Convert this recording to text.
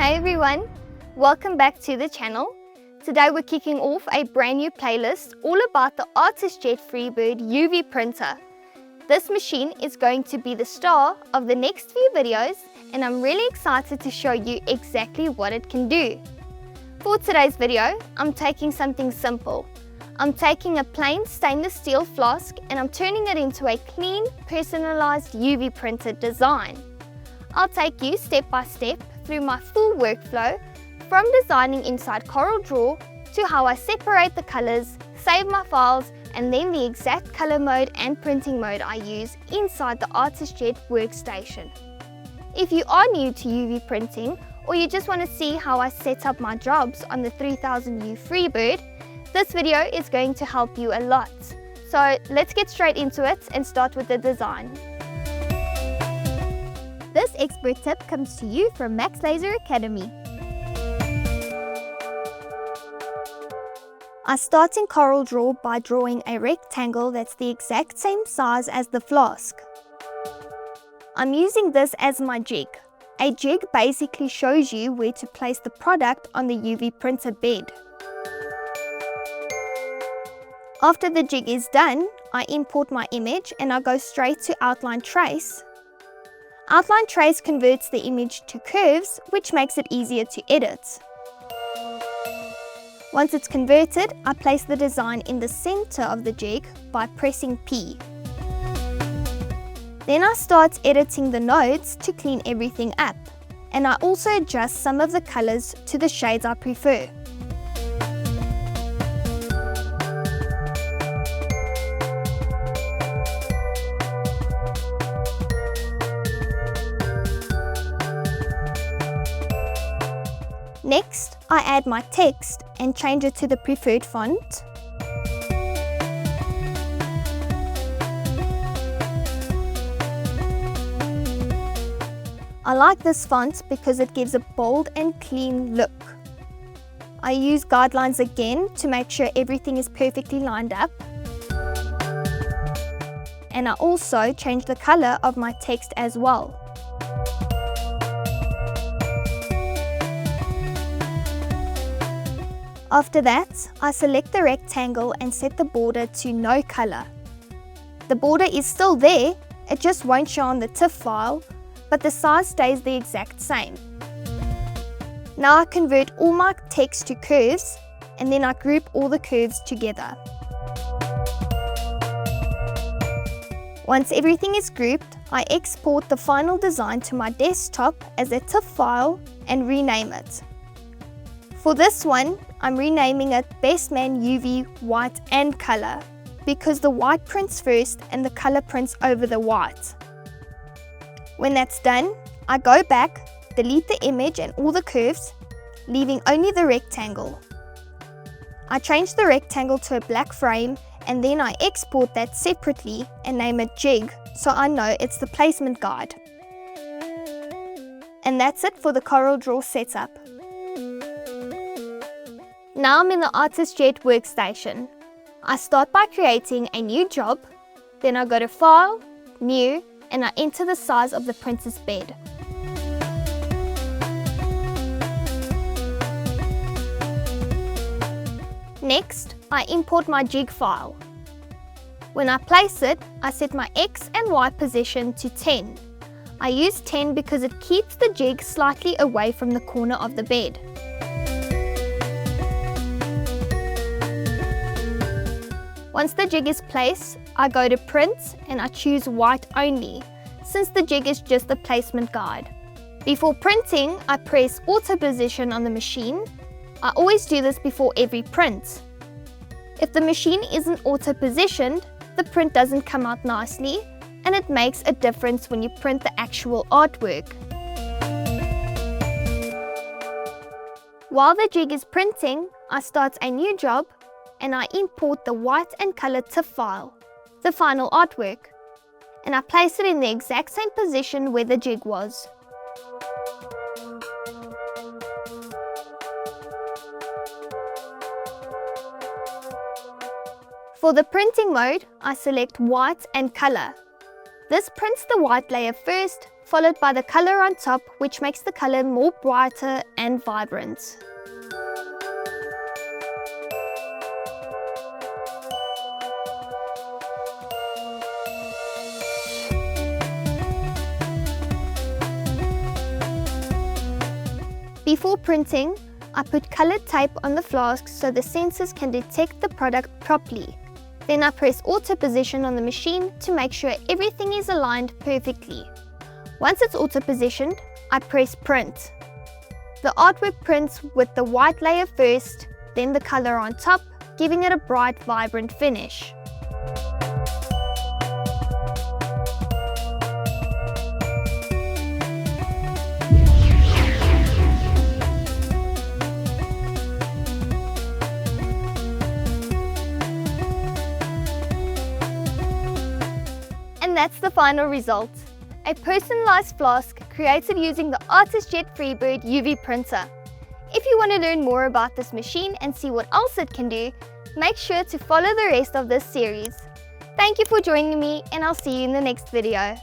Hi everyone, welcome back to the channel. Today we're kicking off a brand new playlist all about the ArtisJet Freebird UV printer. This machine is going to be the star of the next few videos and I'm really excited to show you exactly what it can do. For today's video, I'm taking something simple. I'm taking a plain stainless steel flask and I'm turning it into a clean, personalized UV printed design. I'll take you step by step through my full workflow, from designing inside CorelDRAW to how I separate the colors, save my files, and then the exact color mode and printing mode I use inside the ArtisJet Workstation. If you are new to UV printing, or you just want to see how I set up my jobs on the 3000U Freebird, this video is going to help you a lot. So let's get straight into it and start with the design. This expert tip comes to you from MaxLaser Academy. I start in CorelDRAW by drawing a rectangle that's the exact same size as the flask. I'm using this as my jig. A jig basically shows you where to place the product on the UV printer bed. After the jig is done, I import my image and I go straight to Outline Trace. Outline Trace converts the image to curves, which makes it easier to edit. Once it's converted, I place the design in the center of the jig by pressing P. Then I start editing the nodes to clean everything up, and I also adjust some of the colors to the shades I prefer. Next, I add my text and change it to the preferred font. I like this font because it gives a bold and clean look. I use guidelines again to make sure everything is perfectly lined up. And I also change the color of my text as well. After that, I select the rectangle and set the border to no color. The border is still there, it just won't show on the TIFF file, but the size stays the exact same. Now I convert all my text to curves, and then I group all the curves together. Once everything is grouped, I export the final design to my desktop as a TIFF file and rename it. For this one, I'm renaming it Bestman UV White and Color because the white prints first and the color prints over the white. When that's done, I go back, delete the image and all the curves, leaving only the rectangle. I change the rectangle to a black frame and then I export that separately and name it Jig so I know it's the placement guide. And that's it for the CorelDRAW setup. Now I'm in the ArtisJet Workstation. I start by creating a new job, then I go to File, New, and I enter the size of the printer's bed. Next, I import my jig file. When I place it, I set my X and Y position to 10. I use 10 because it keeps the jig slightly away from the corner of the bed. Once the jig is placed, I go to Print and I choose White only, since the jig is just the placement guide. Before printing, I press Auto Position on the machine. I always do this before every print. If the machine isn't auto positioned, the print doesn't come out nicely, and it makes a difference when you print the actual artwork. While the jig is printing, I start a new job and I import the white and color TIFF file, the final artwork, and I place it in the exact same position where the jig was. For the printing mode, I select white and color. This prints the white layer first, followed by the color on top, which makes the color more brighter and vibrant. Before printing, I put colored tape on the flask so the sensors can detect the product properly. Then I press auto position on the machine to make sure everything is aligned perfectly. Once it's auto positioned, I press print. The artwork prints with the white layer first, then the color on top, giving it a bright, vibrant finish. And that's the final result. A personalized flask created using the ArtisJet Freebird UV printer. If you want to learn more about this machine and see what else it can do, make sure to follow the rest of this series. Thank you for joining me, and I'll see you in the next video.